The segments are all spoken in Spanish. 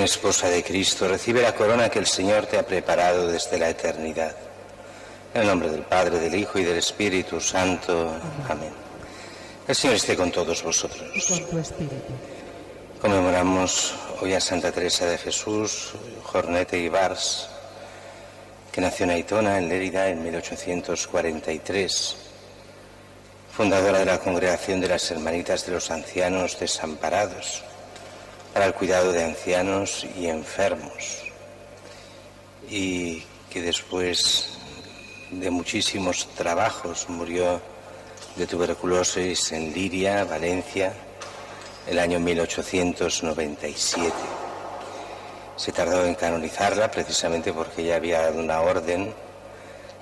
Virgen esposa de Cristo, recibe la corona que el Señor te ha preparado desde la eternidad. En el nombre del Padre, del Hijo y del Espíritu Santo. Amén. El Señor esté con todos vosotros. Y con tu espíritu. Conmemoramos hoy a Santa Teresa de Jesús, Jornet y Vars, que nació en Aitona, en Lérida, en 1843. Fundadora de la Congregación de las Hermanitas de los Ancianos Desamparados, para el cuidado de ancianos y enfermos, y que después de muchísimos trabajos murió de tuberculosis en Liria, Valencia, el año 1897. Se tardó en canonizarla precisamente porque ella había dado una orden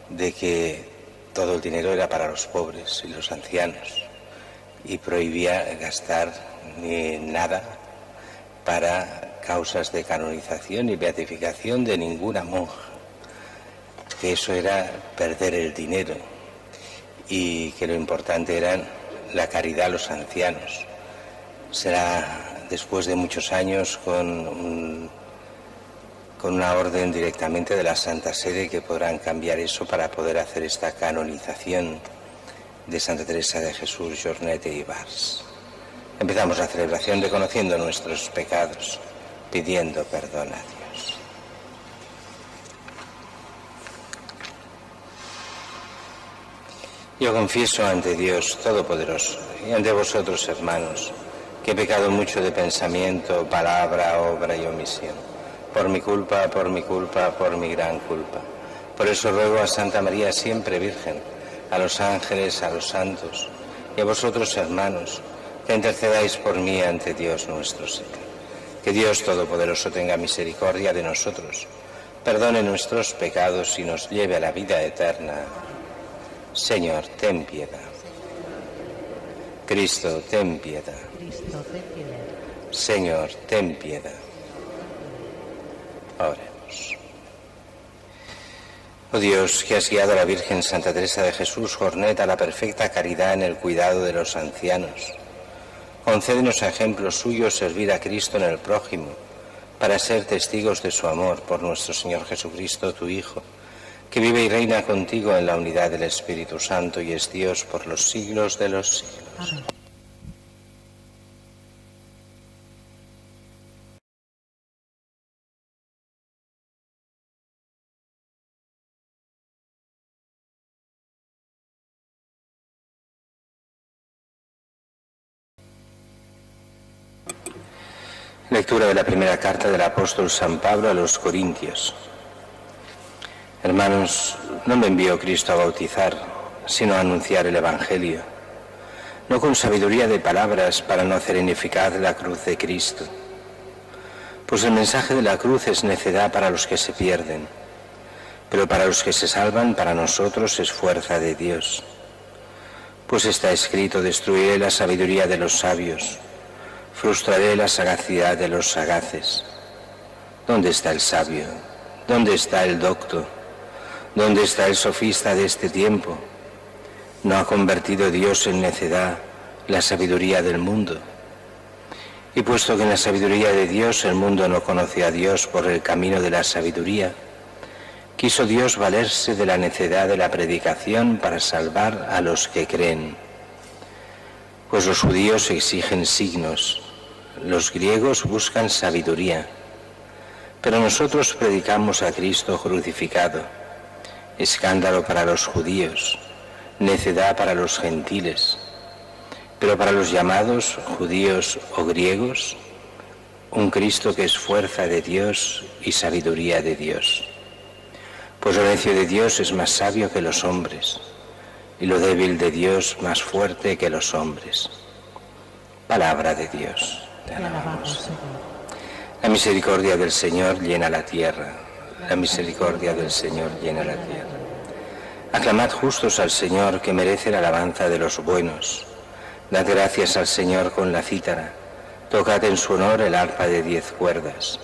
de que todo el dinero era para los pobres y los ancianos, y prohibía gastar ni nada para causas de canonización y beatificación de ninguna monja, que eso era perder el dinero, y que lo importante era la caridad a los ancianos. Será después de muchos años con una orden directamente de la Santa Sede que podrán cambiar eso para poder hacer esta canonización de Santa Teresa de Jesús, Jornet y Vars. Empezamos la celebración reconociendo nuestros pecados, pidiendo perdón a Dios. Yo confieso ante Dios Todopoderoso y ante vosotros, hermanos, que he pecado mucho de pensamiento, palabra, obra y omisión. Por mi culpa, por mi culpa, por mi gran culpa. Por eso ruego a Santa María siempre Virgen, a los ángeles, a los santos y a vosotros, hermanos, que intercedáis por mí ante Dios nuestro Señor. Que Dios Todopoderoso tenga misericordia de nosotros, perdone nuestros pecados y nos lleve a la vida eterna. Señor, ten piedad. Cristo, ten piedad. Cristo, ten piedad. Señor, ten piedad. Oremos. Oh Dios, que has guiado a la Virgen Santa Teresa de Jesús, Jornet, a la perfecta caridad en el cuidado de los ancianos, concédenos a ejemplo suyo servir a Cristo en el prójimo, para ser testigos de su amor por nuestro Señor Jesucristo, tu Hijo, que vive y reina contigo en la unidad del Espíritu Santo y es Dios por los siglos de los siglos. Amén. Lectura de la primera carta del apóstol San Pablo a los Corintios. Hermanos, no me envió Cristo a bautizar, sino a anunciar el Evangelio, no con sabiduría de palabras para no hacer ineficaz la cruz de Cristo. Pues el mensaje de la cruz es necedad para los que se pierden, pero para los que se salvan, para nosotros es fuerza de Dios. Pues está escrito: destruiré la sabiduría de los sabios, frustraré la sagacidad de los sagaces. ¿Dónde está el sabio? ¿Dónde está el docto? ¿Dónde está el sofista de este tiempo? ¿No ha convertido Dios en necedad la sabiduría del mundo? Y puesto que en la sabiduría de Dios el mundo no conoce a Dios por el camino de la sabiduría, quiso Dios valerse de la necedad de la predicación para salvar a los que creen. Pues los judíos exigen signos, los griegos buscan sabiduría, pero nosotros predicamos a Cristo crucificado, escándalo para los judíos, necedad para los gentiles, pero para los llamados judíos o griegos, un Cristo que es fuerza de Dios y sabiduría de Dios. Pues lo necio de Dios es más sabio que los hombres, y lo débil de Dios más fuerte que los hombres. Palabra de Dios. Te alabamos, Señor. La misericordia del Señor llena la tierra. La misericordia del Señor llena la tierra. Aclamad justos al Señor, que merece la alabanza de los buenos. Dad gracias al Señor con la cítara. Tocad en su honor el arpa de 10 cuerdas.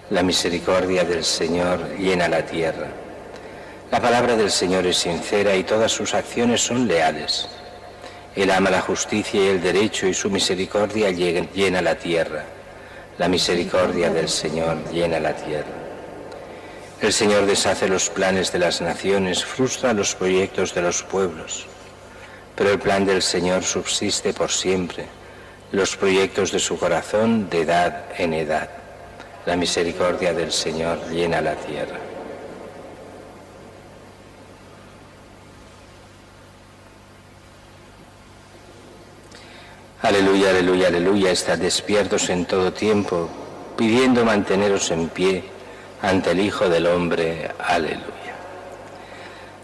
La misericordia del Señor llena la tierra. La palabra del Señor es sincera y todas sus acciones son leales. Él ama la justicia y el derecho y su misericordia llena la tierra. La misericordia del Señor llena la tierra. El Señor deshace los planes de las naciones, frustra los proyectos de los pueblos. Pero el plan del Señor subsiste por siempre, los proyectos de su corazón de edad en edad. La misericordia del Señor llena la tierra. Aleluya, aleluya, aleluya, estad despiertos en todo tiempo, pidiendo manteneros en pie ante el Hijo del Hombre. Aleluya.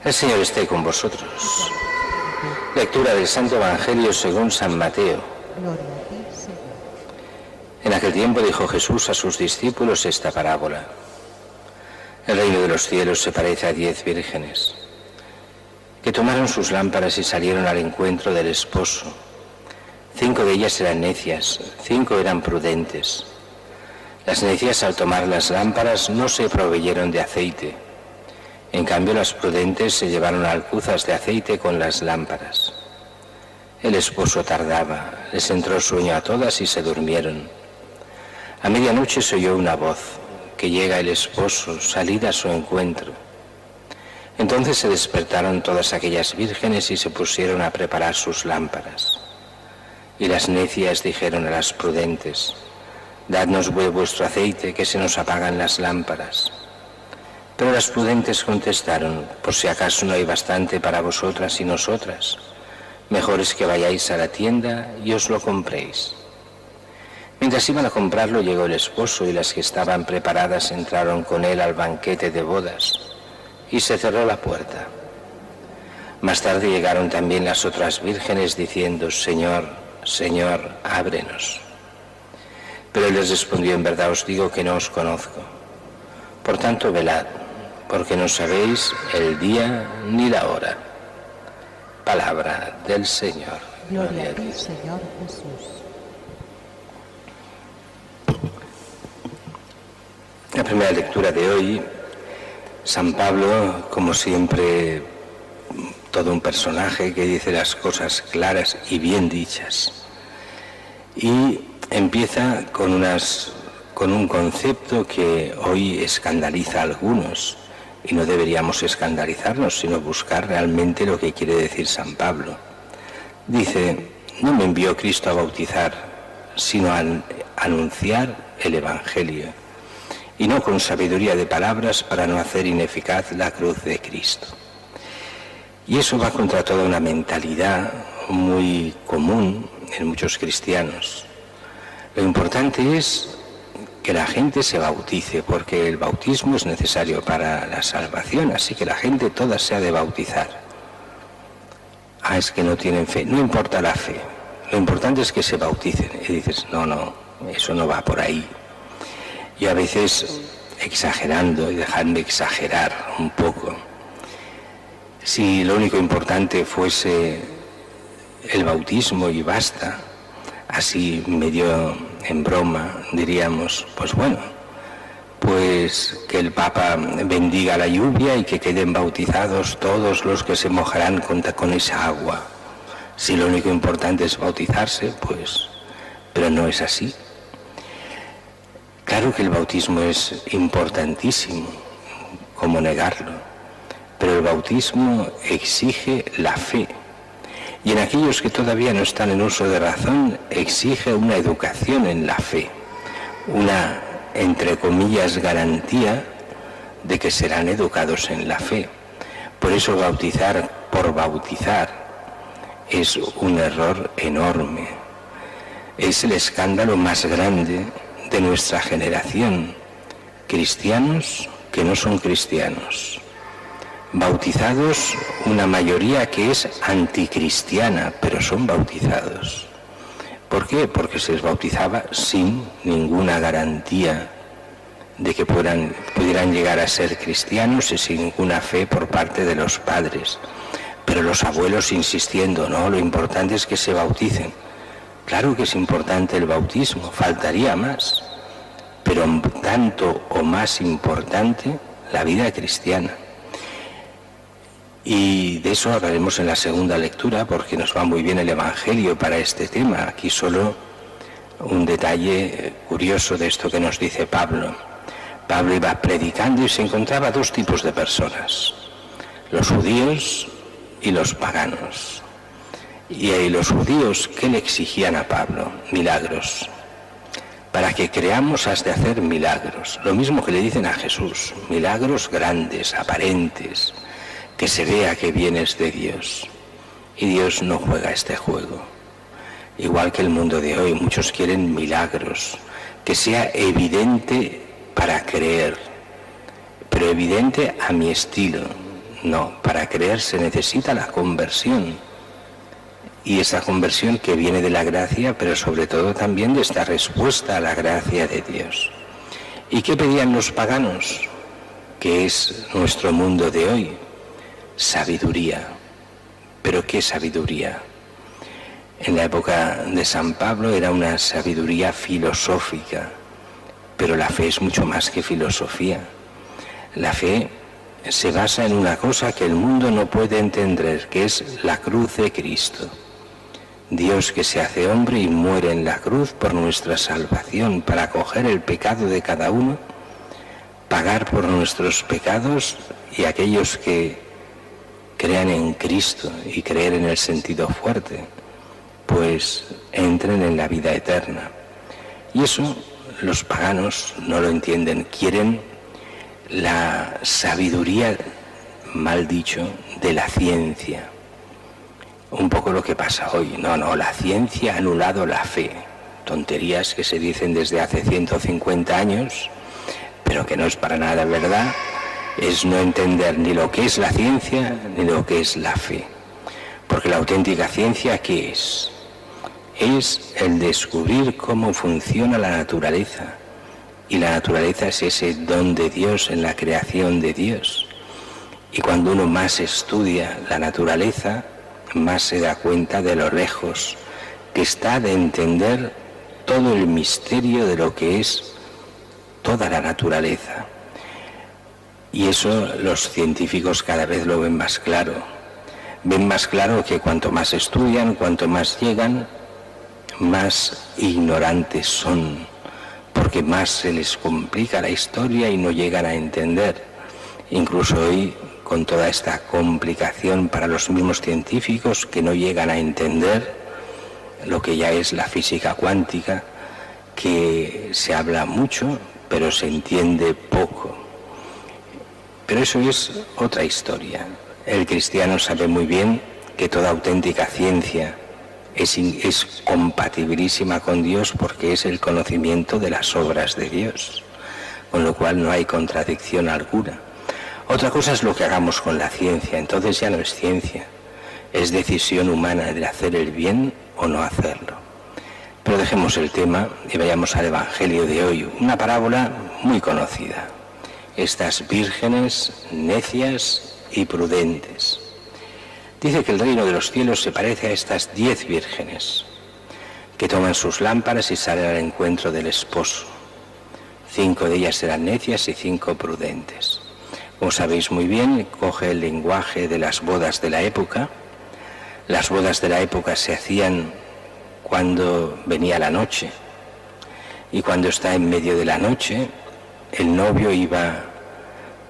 El Señor esté con vosotros. Lectura del Santo Evangelio según San Mateo. Gloria a ti, Señor. En aquel tiempo dijo Jesús a sus discípulos esta parábola. El reino de los cielos se parece a 10 vírgenes, que tomaron sus lámparas y salieron al encuentro del esposo. 5 de ellas eran necias, 5 eran prudentes. Las necias, al tomar las lámparas, no se proveyeron de aceite. En cambio, las prudentes se llevaron alcuzas de aceite con las lámparas. El esposo tardaba, les entró sueño a todas y se durmieron. A medianoche se oyó una voz, que llega el esposo, salid a su encuentro. Entonces se despertaron todas aquellas vírgenes y se pusieron a preparar sus lámparas. Y las necias dijeron a las prudentes, dadnos vuestro aceite, que se nos apagan las lámparas. Pero las prudentes contestaron, por si acaso no hay bastante para vosotras y nosotras, mejor es que vayáis a la tienda y os lo compréis. Mientras iban a comprarlo, llegó el esposo y las que estaban preparadas entraron con él al banquete de bodas y se cerró la puerta. Más tarde llegaron también las otras vírgenes diciendo, Señor, Señor, ábrenos. Pero él les respondió, en verdad os digo que no os conozco. Por tanto, velad, porque no sabéis el día ni la hora. Palabra del Señor. Gloria a ti, Señor Jesús. La primera lectura de hoy, San Pablo, como siempre, todo un personaje que dice las cosas claras y bien dichas. Y empieza con un concepto que hoy escandaliza a algunos, y no deberíamos escandalizarnos, sino buscar realmente lo que quiere decir San Pablo. Dice, no me envió Cristo a bautizar, sino a anunciar el Evangelio, y no con sabiduría de palabras para no hacer ineficaz la cruz de Cristo. Y eso va contra toda una mentalidad muy común en muchos cristianos. Lo importante es que la gente se bautice, porque el bautismo es necesario para la salvación, así que la gente toda se ha de bautizar. Es que no tienen fe. No importa la fe, lo importante es que se bauticen. Y dices, no, eso no va por ahí. Y a veces, exagerando, y dejadme exagerar un poco, si lo único importante fuese el bautismo y basta, así medio en broma diríamos, pues bueno, pues que el Papa bendiga la lluvia y que queden bautizados todos los que se mojarán con esa agua. Si lo único importante es bautizarse, pues, pero no es así. Claro que el bautismo es importantísimo, ¿cómo negarlo? Pero el bautismo exige la fe. Y en aquellos que todavía no están en uso de razón, exige una educación en la fe, una, entre comillas, garantía de que serán educados en la fe. Por eso bautizar por bautizar es un error enorme. Es el escándalo más grande de nuestra generación. Cristianos que no son cristianos. Bautizados, una mayoría que es anticristiana, pero son bautizados. ¿Por qué? Porque se les bautizaba sin ninguna garantía de que pudieran llegar a ser cristianos y sin ninguna fe por parte de los padres. Pero los abuelos insistiendo, no, lo importante es que se bauticen. Claro que es importante el bautismo, faltaría más, pero tanto o más importante la vida cristiana. Y de eso hablaremos en la segunda lectura, porque nos va muy bien el Evangelio para este tema. Aquí solo un detalle curioso de esto que nos dice Pablo. Pablo iba predicando y se encontraba dos tipos de personas, los judíos y los paganos. Y los judíos, ¿qué le exigían a Pablo? Milagros. Para que creamos has de hacer milagros. Lo mismo que le dicen a Jesús, milagros grandes, aparentes, que se vea que vienes de Dios. Y Dios no juega este juego. Igual que el mundo de hoy, muchos quieren milagros, que sea evidente para creer, pero evidente a mi estilo. No, para creer se necesita la conversión. Y esa conversión que viene de la gracia, pero sobre todo también de esta respuesta a la gracia de Dios. ¿Y qué pedían los paganos? Que es nuestro mundo de hoy. Sabiduría. ¿Pero qué sabiduría? En la época de San Pablo era una sabiduría filosófica, pero la fe es mucho más que filosofía. La fe se basa en una cosa que el mundo no puede entender, que es la cruz de Cristo. Dios que se hace hombre y muere en la cruz por nuestra salvación, para coger el pecado de cada uno, pagar por nuestros pecados, y aquellos que crean en Cristo y creer en el sentido fuerte, pues entren en la vida eterna. Y eso los paganos no lo entienden, quieren la sabiduría, mal dicho, de la ciencia. Un poco lo que pasa hoy. No, la ciencia ha anulado la fe. Tonterías que se dicen desde hace 150 años, pero que no es para nada verdad. Es no entender ni lo que es la ciencia ni lo que es la fe. Porque la auténtica ciencia, ¿qué es? Es el descubrir cómo funciona la naturaleza. Y la naturaleza es ese don de Dios en la creación de Dios. Y cuando uno más estudia la naturaleza, más se da cuenta de lo lejos que está de entender todo el misterio de lo que es toda la naturaleza. Y eso los científicos cada vez lo ven más claro. Ven más claro que cuanto más estudian, cuanto más llegan, más ignorantes son, porque más se les complica la historia y no llegan a entender. Incluso hoy, con toda esta complicación para los mismos científicos que no llegan a entender lo que ya es la física cuántica, que se habla mucho, pero se entiende poco. Pero eso es otra historia. El cristiano sabe muy bien que toda auténtica ciencia es compatibilísima con Dios, porque es el conocimiento de las obras de Dios, con lo cual no hay contradicción alguna. Otra cosa es lo que hagamos con la ciencia, entonces ya no es ciencia, es decisión humana de hacer el bien o no hacerlo. Pero dejemos el tema y vayamos al Evangelio de hoy, una parábola muy conocida. Estas vírgenes necias y prudentes. Dice que el reino de los cielos se parece a estas 10 vírgenes que toman sus lámparas y salen al encuentro del esposo. 5 de ellas eran necias y 5 prudentes. Como sabéis muy bien, coge el lenguaje de las bodas de la época. Las bodas de la época se hacían cuando venía la noche. Y cuando está en medio de la noche, el novio iba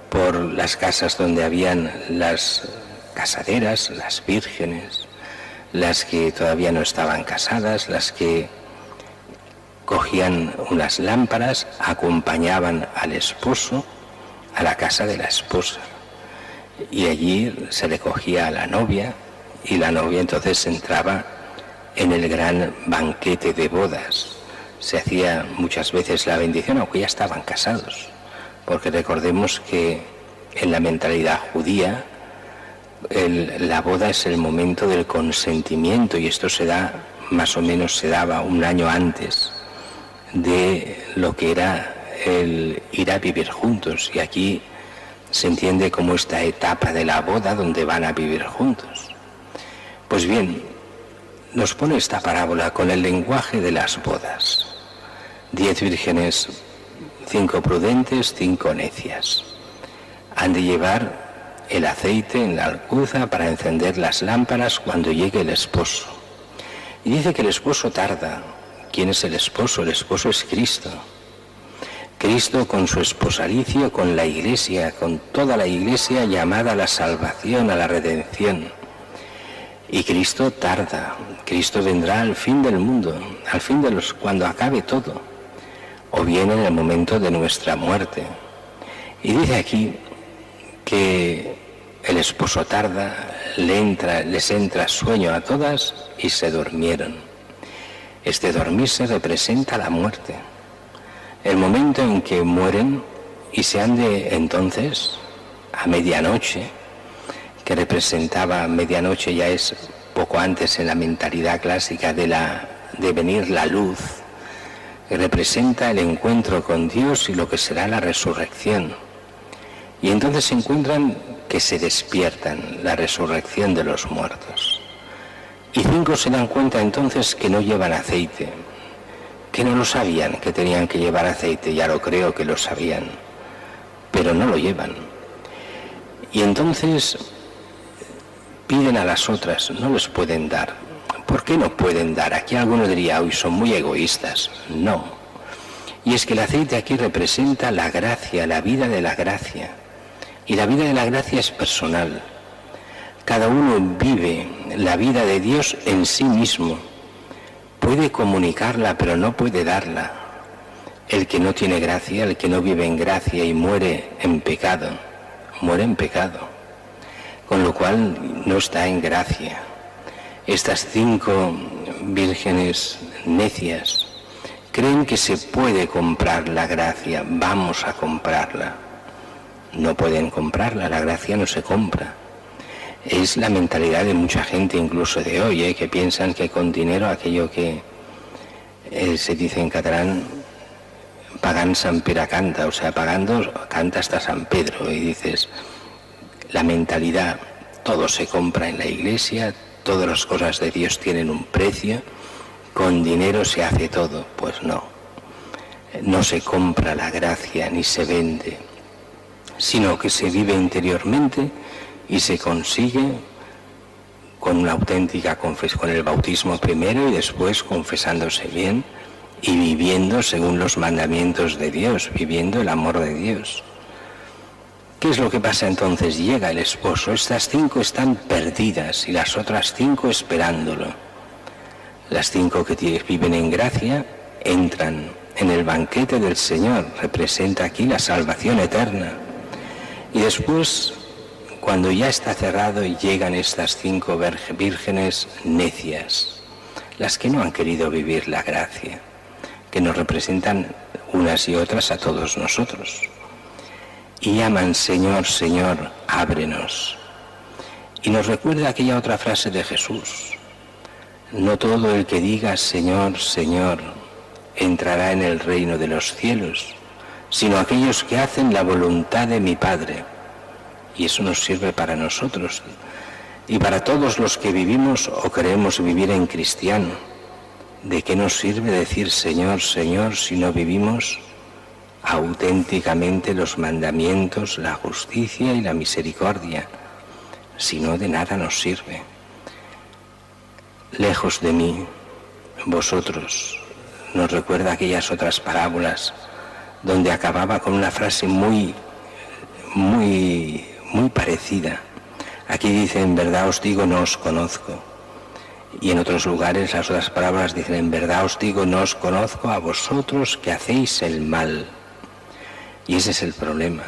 por las casas donde habían las casaderas, las vírgenes, las que todavía no estaban casadas, las que cogían unas lámparas, acompañaban al esposo a la casa de la esposa, y allí se le cogía a la novia, y la novia entonces entraba en el gran banquete de bodas. Se hacía muchas veces la bendición, aunque ya estaban casados, porque recordemos que en la mentalidad judía la boda es el momento del consentimiento, y esto se da, más o menos se daba un año antes de lo que era el ir a vivir juntos, y aquí se entiende como esta etapa de la boda donde van a vivir juntos. Pues bien, nos pone esta parábola con el lenguaje de las bodas. 10 vírgenes, 5 prudentes, 5 necias. Han de llevar el aceite en la alcuza para encender las lámparas cuando llegue el esposo. Y dice que el esposo tarda, ¿Quién es el esposo? El esposo es Cristo. Cristo con su esposalicio, con la Iglesia, con toda la Iglesia llamada a la salvación, a la redención. Y Cristo tarda. Cristo vendrá al fin del mundo, al fin de cuando acabe todo, o bien en el momento de nuestra muerte. Y dice aquí que el esposo tarda, les entra sueño a todas y se durmieron. Este dormirse representa la muerte, el momento en que mueren y se han de entonces a medianoche, que representaba medianoche, ya es poco antes en la mentalidad clásica de venir la luz, que representa el encuentro con Dios y lo que será la resurrección. Y entonces se encuentran que se despiertan, la resurrección de los muertos. Y 5 se dan cuenta entonces que no llevan aceite, que no lo sabían, que tenían que llevar aceite, ya lo creo que lo sabían, pero no lo llevan. Y entonces piden a las otras, no les pueden dar. ¿Por qué no pueden dar? Aquí alguno diría, hoy son muy egoístas. No. Y es que el aceite aquí representa la gracia, la vida de la gracia. Y la vida de la gracia es personal. Cada uno vive la vida de Dios en sí mismo. Puede comunicarla, pero no puede darla. El que no tiene gracia, el que no vive en gracia y muere en pecado, muere en pecado. Con lo cual no está en gracia. Estas 5 vírgenes necias creen que se puede comprar la gracia, vamos a comprarla. No pueden comprarla, la gracia no se compra. Es la mentalidad de mucha gente, incluso de hoy, que piensan que con dinero, aquello que se dice en catalán, pagant Sant Pere canta, o sea, pagando canta hasta San Pedro, y dices, la mentalidad, todo se compra en la Iglesia, todas las cosas de Dios tienen un precio, con dinero se hace todo. Pues no, no se compra la gracia ni se vende, sino que se vive interiormente y se consigue con una auténtica confesión, con el bautismo primero y después confesándose bien y viviendo según los mandamientos de Dios, viviendo el amor de Dios. ¿Qué es lo que pasa entonces? Llega el esposo, estas 5 están perdidas y las otras 5 esperándolo. Las 5 que viven en gracia entran en el banquete del Señor, representa aquí la salvación eterna. Y después, cuando ya está cerrado, llegan estas 5 vírgenes necias, las que no han querido vivir la gracia, que nos representan unas y otras a todos nosotros. Y llaman, Señor, Señor, ábrenos. Y nos recuerda aquella otra frase de Jesús, no todo el que diga Señor, Señor, entrará en el reino de los cielos, sino aquellos que hacen la voluntad de mi Padre. Y eso nos sirve para nosotros y para todos los que vivimos o queremos vivir en cristiano. ¿De qué nos sirve decir Señor, Señor si no vivimos auténticamente los mandamientos, la justicia y la misericordia? Si no, de nada nos sirve. Lejos de mí, vosotros, nos recuerda aquellas otras parábolas donde acababa con una frase muy parecida. Aquí dice, en verdad os digo, no os conozco. Y en otros lugares las otras palabras dicen, en verdad os digo, no os conozco a vosotros que hacéis el mal. Y ese es el problema.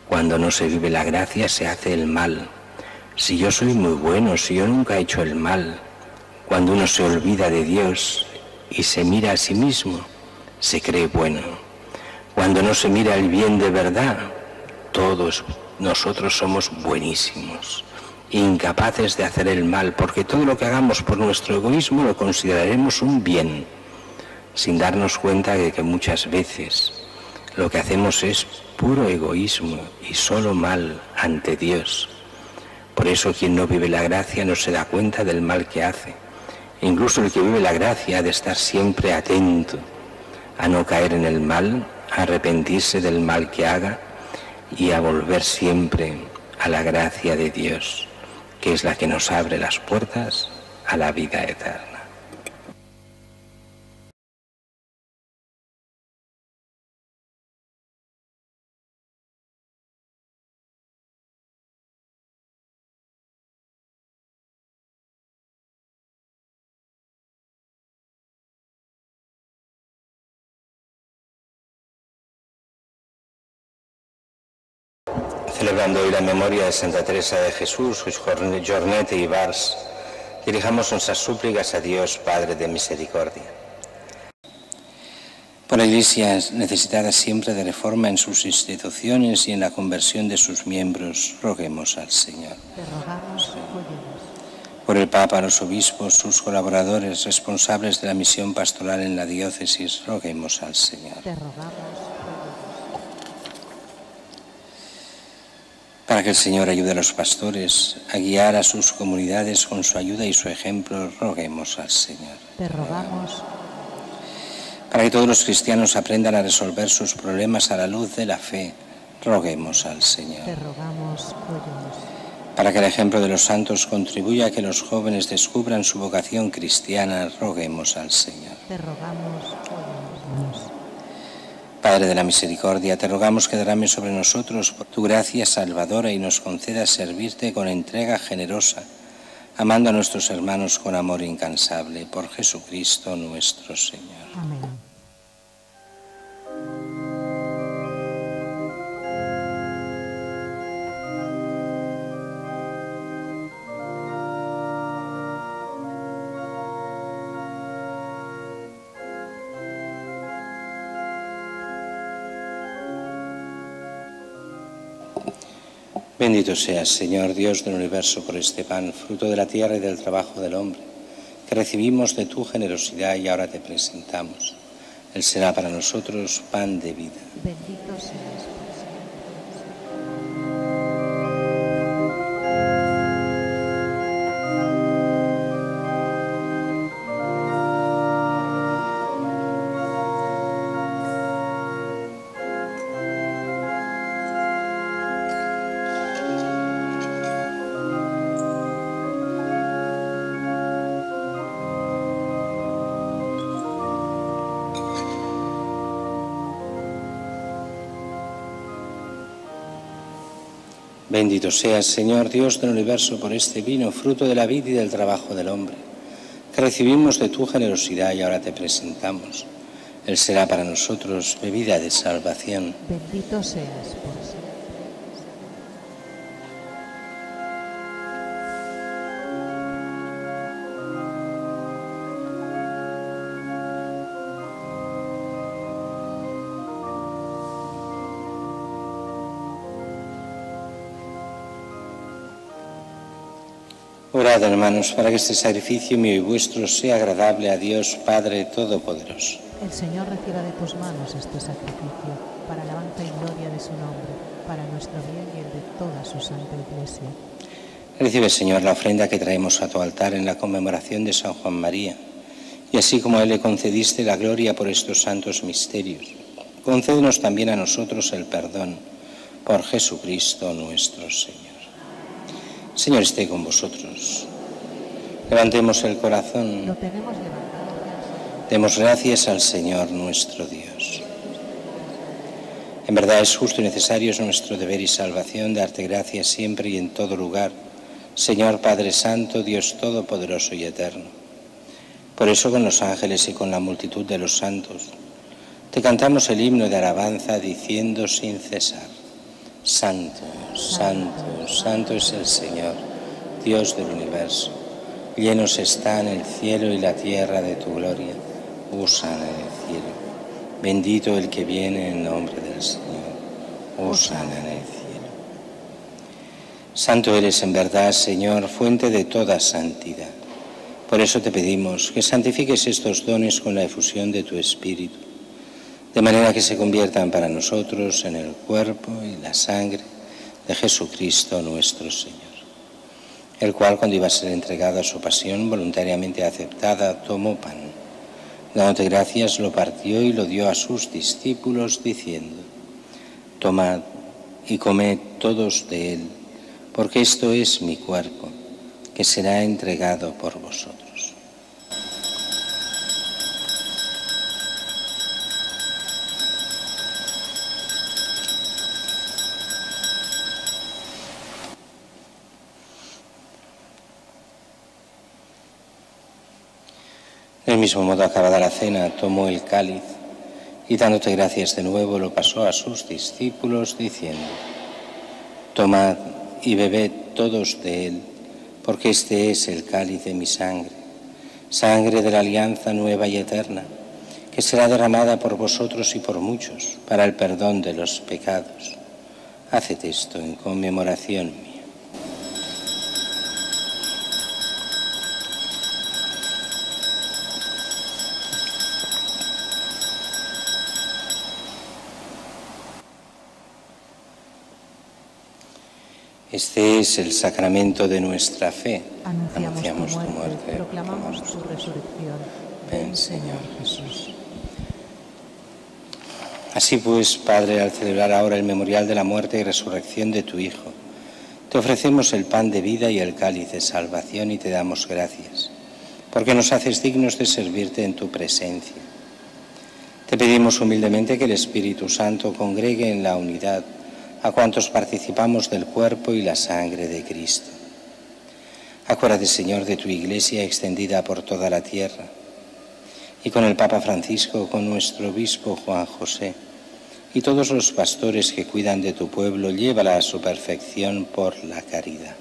Cuando no se vive la gracia, se hace el mal. Si yo soy muy bueno, si yo nunca he hecho el mal, cuando uno se olvida de Dios y se mira a sí mismo, se cree bueno. Cuando no se mira el bien de verdad, todos nosotros somos buenísimos, incapaces de hacer el mal, porque todo lo que hagamos por nuestro egoísmo lo consideraremos un bien, sin darnos cuenta de que muchas veces lo que hacemos es puro egoísmo y solo mal ante Dios. Por eso quien no vive la gracia no se da cuenta del mal que hace. Incluso el que vive la gracia ha de estar siempre atento a no caer en el mal, a arrepentirse del mal que haga y a volver siempre a la gracia de Dios, que es la que nos abre las puertas a la vida eterna. Celebrando hoy la memoria de Santa Teresa de Jesús, Jornet y Vars, dirijamos nuestras súplicas a Dios, Padre de misericordia. Por la Iglesia necesitada siempre de reforma en sus instituciones y en la conversión de sus miembros, roguemos al Señor. Te rogamos, óyenos. Por el Papa, los obispos, sus colaboradores, responsables de la misión pastoral en la diócesis, roguemos al Señor. Te rogamos, Para que el Señor ayude a los pastores a guiar a sus comunidades con su ayuda y su ejemplo, roguemos al Señor. te rogamos, Para que todos los cristianos aprendan a resolver sus problemas a la luz de la fe, roguemos al Señor. te rogamos, óyenos. Para que el ejemplo de los santos contribuya a que los jóvenes descubran su vocación cristiana, roguemos al Señor. Te rogamos, óyenos. Padre de la misericordia, te rogamos que derrames sobre nosotros tu gracia salvadora y nos concedas servirte con entrega generosa, amando a nuestros hermanos con amor incansable, por Jesucristo nuestro Señor. Amén. Bendito seas, Señor Dios del universo, por este pan, fruto de la tierra y del trabajo del hombre, que recibimos de tu generosidad y ahora te presentamos. Él será para nosotros pan de vida. Bendito seas por siempre. Bendito seas, Señor Dios del universo, por este vino, fruto de la vida y del trabajo del hombre, que recibimos de tu generosidad y ahora te presentamos. Él será para nosotros bebida de salvación. Bendito seas por siempre. Orad, hermanos, para que este sacrificio mío y vuestro sea agradable a Dios Padre Todopoderoso. El Señor reciba de tus manos este sacrificio, para alabanza y gloria de su nombre, para nuestro bien y el de toda su santa Iglesia. Recibe, Señor, la ofrenda que traemos a tu altar en la conmemoración de San Juan María, y así como a él le concediste la gloria por estos santos misterios, concédenos también a nosotros el perdón por Jesucristo nuestro Señor. Señor, esté con vosotros. Levantemos el corazón. Lo tenemos levantado hacia el Señor. Demos gracias al Señor nuestro Dios. En verdad es justo y necesario, es nuestro deber y salvación darte gracias siempre y en todo lugar, Señor Padre Santo, Dios Todopoderoso y Eterno. Por eso con los ángeles y con la multitud de los santos te cantamos el himno de alabanza diciendo sin cesar: Santo, Santo, Santo es el Señor, Dios del universo. Llenos están el cielo y la tierra de tu gloria. Hosana en el cielo. Bendito el que viene en nombre del Señor. Hosana en el cielo. Santo eres en verdad, Señor, fuente de toda santidad. Por eso te pedimos que santifiques estos dones con la efusión de tu Espíritu, de manera que se conviertan para nosotros en el cuerpo y la sangre de Jesucristo nuestro Señor, el cual, cuando iba a ser entregado a su pasión voluntariamente aceptada, tomó pan, dándote gracias, lo partió y lo dio a sus discípulos, diciendo: Tomad y comed todos de él, porque esto es mi cuerpo, que será entregado por vosotros. Del mismo modo, acabada la cena, tomó el cáliz y, dándote gracias de nuevo, lo pasó a sus discípulos, diciendo: Tomad y bebed todos de él, porque este es el cáliz de mi sangre, sangre de la alianza nueva y eterna, que será derramada por vosotros y por muchos para el perdón de los pecados. Haced esto en conmemoración mía. Este es el sacramento de nuestra fe. Anunciamos tu muerte, proclamamos tu resurrección. Ven, Señor Jesús. Así pues, Padre, al celebrar ahora el memorial de la muerte y resurrección de tu Hijo, te ofrecemos el pan de vida y el cáliz de salvación y te damos gracias, porque nos haces dignos de servirte en tu presencia. Te pedimos humildemente que el Espíritu Santo congregue en la unidad a cuantos participamos del cuerpo y la sangre de Cristo. Acuérdate, Señor, de tu Iglesia extendida por toda la tierra, y con el Papa Francisco, con nuestro obispo Juan José, y todos los pastores que cuidan de tu pueblo, llévala a su perfección por la caridad.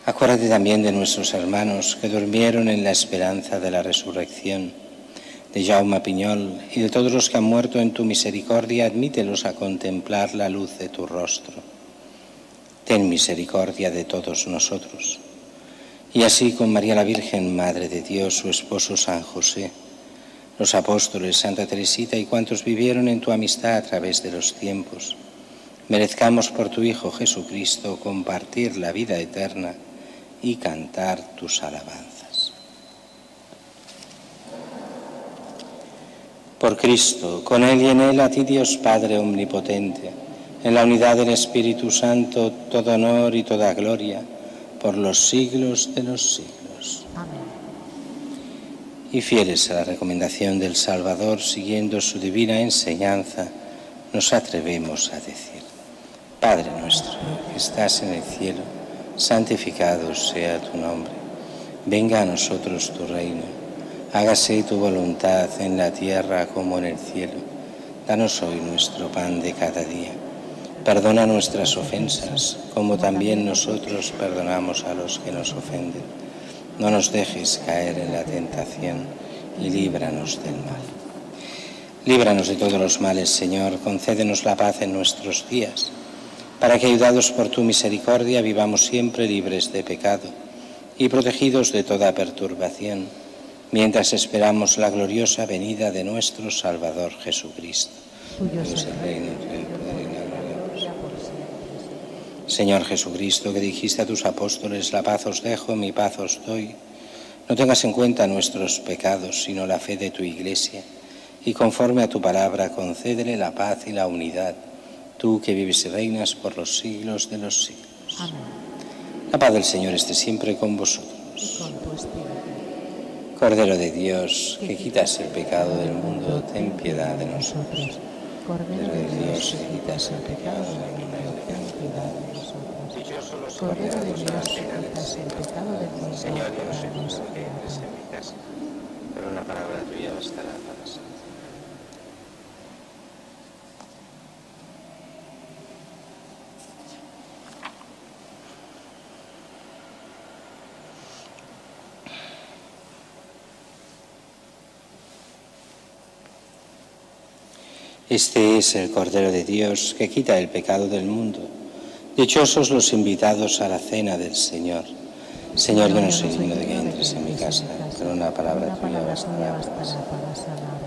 Acuérdate también de nuestros hermanos que durmieron en la esperanza de la resurrección, de Jaume Piñol y de todos los que han muerto en tu misericordia, admítelos a contemplar la luz de tu rostro. Ten misericordia de todos nosotros. Y así con María la Virgen, Madre de Dios, su esposo San José, los apóstoles, Santa Teresita y cuantos vivieron en tu amistad a través de los tiempos, merezcamos por tu Hijo Jesucristo compartir la vida eterna y cantar tus alabanzas. Por Cristo, con Él y en Él, a ti Dios Padre Omnipotente, en la unidad del Espíritu Santo, todo honor y toda gloria, por los siglos de los siglos. Amén. Y fieles a la recomendación del Salvador, siguiendo su divina enseñanza, nos atrevemos a decir: Padre nuestro, que estás en el cielo, santificado sea tu nombre. Venga a nosotros tu reino. Hágase tu voluntad en la tierra como en el cielo. Danos hoy nuestro pan de cada día. Perdona nuestras ofensas, como también nosotros perdonamos a los que nos ofenden. No nos dejes caer en la tentación y líbranos del mal. Líbranos de todos los males, Señor, concédenos la paz en nuestros días, para que, ayudados por tu misericordia, vivamos siempre libres de pecado y protegidos de toda perturbación, mientras esperamos la gloriosa venida de nuestro Salvador Jesucristo. Tuyo es el reino, el poder y la gloria por siempre. Señor Jesucristo, que dijiste a tus apóstoles: la paz os dejo, mi paz os doy, no tengas en cuenta nuestros pecados, sino la fe de tu Iglesia, y conforme a tu palabra concédele la paz y la unidad, tú que vives y reinas por los siglos de los siglos. Amén. La paz del Señor esté siempre con vosotros. Y con tu espíritu. Cordero de Dios, que quitas el pecado del mundo, ten piedad de nosotros. Cordero de Dios, que quitas el pecado del mundo, ten piedad de nosotros. Cordero de Dios, que quitas el pecado del mundo, Señor, yo no soy danos digno que la entres paz. en mi casa, pero una palabra tuya bastará para siempre. Este es el Cordero de Dios que quita el pecado del mundo. Dichosos los invitados a la cena del Señor. Señor, yo no soy digno de que entres en mi casa, pero una palabra tuya bastará para siempre. para sanarme.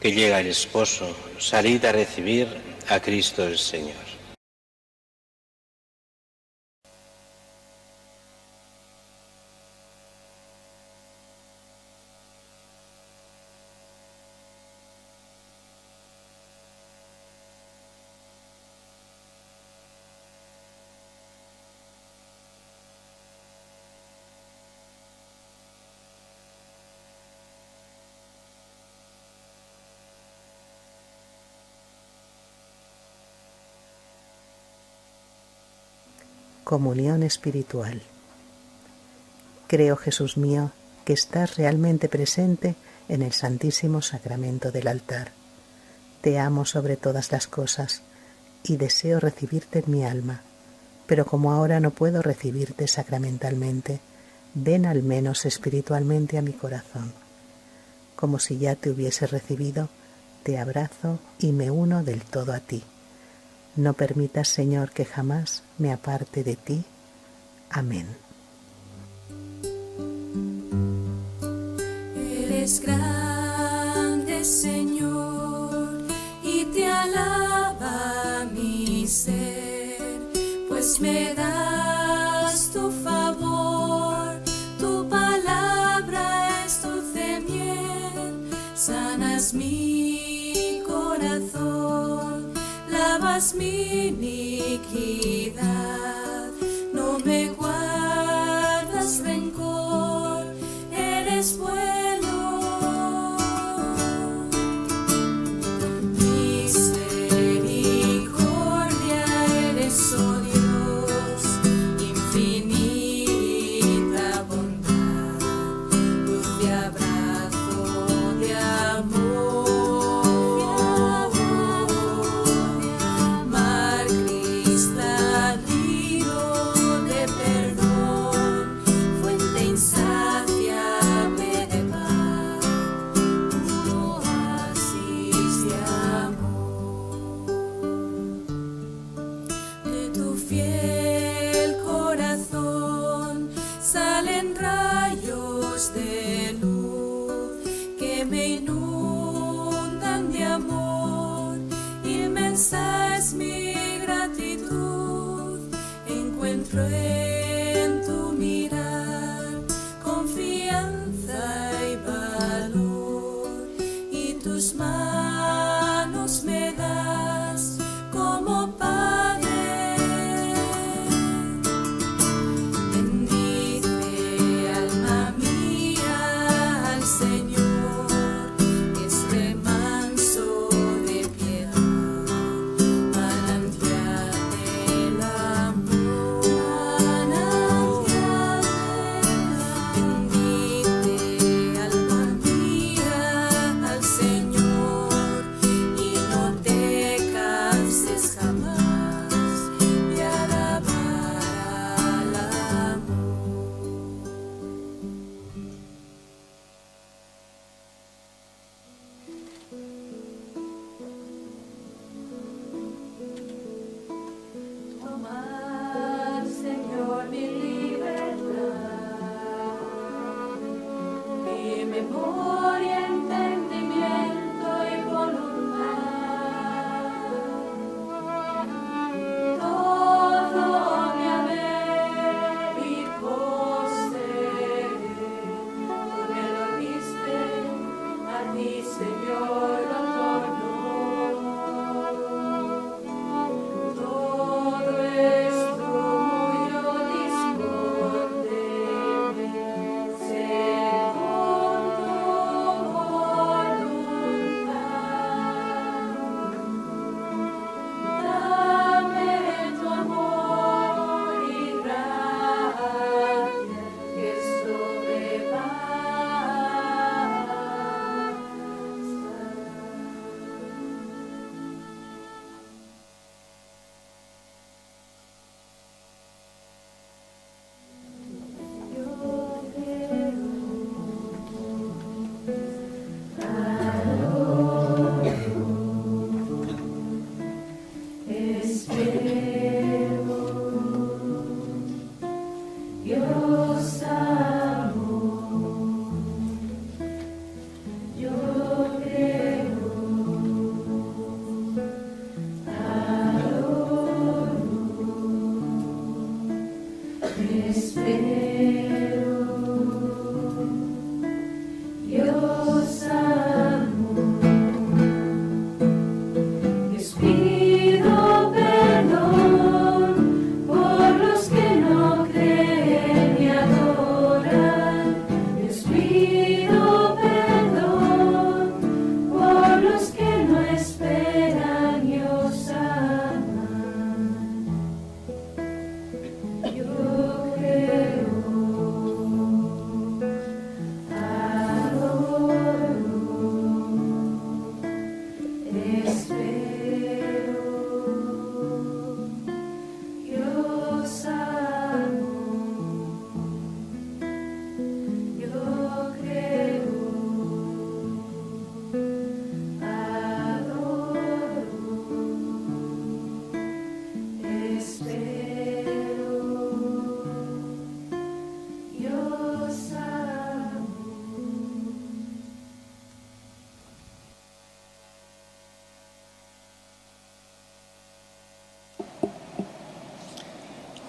Que llega el esposo, salid a recibir a Cristo el Señor. Comunión espiritual. Creo, Jesús mío, que estás realmente presente en el Santísimo Sacramento del altar. Te amo sobre todas las cosas y deseo recibirte en mi alma, pero como ahora no puedo recibirte sacramentalmente, ven al menos espiritualmente a mi corazón. Como si ya te hubiese recibido, te abrazo y me uno del todo a ti. No permitas, Señor, que jamás me aparte de ti. Amén. Eres grande, Señor, y te alaba mi ser, pues me das tu favor, tu palabra es dulce miel, sanas mi corazón, lavas mi iniquidad, no me guardas rencor, eres bueno. En tu mirar confianza y valor, y tus manos me das como Padre. Bendice, alma mía, al Señor, es remanso de piedad, manantial del amor.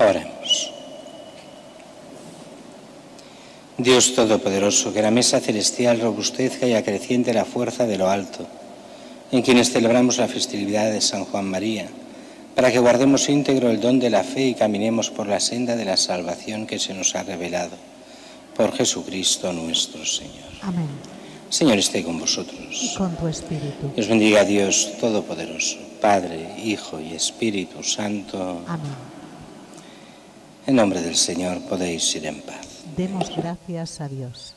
Oremos. Dios Todopoderoso, que la mesa celestial robustezca y acreciente la fuerza de lo alto, en quienes celebramos la festividad de San Juan María, para que guardemos íntegro el don de la fe y caminemos por la senda de la salvación que se nos ha revelado. Por Jesucristo nuestro Señor. Amén. Señor esté con vosotros. Y con tu espíritu. Os bendiga Dios Todopoderoso, Padre, Hijo y Espíritu Santo. Amén. En nombre del Señor podéis ir en paz. Demos gracias a Dios.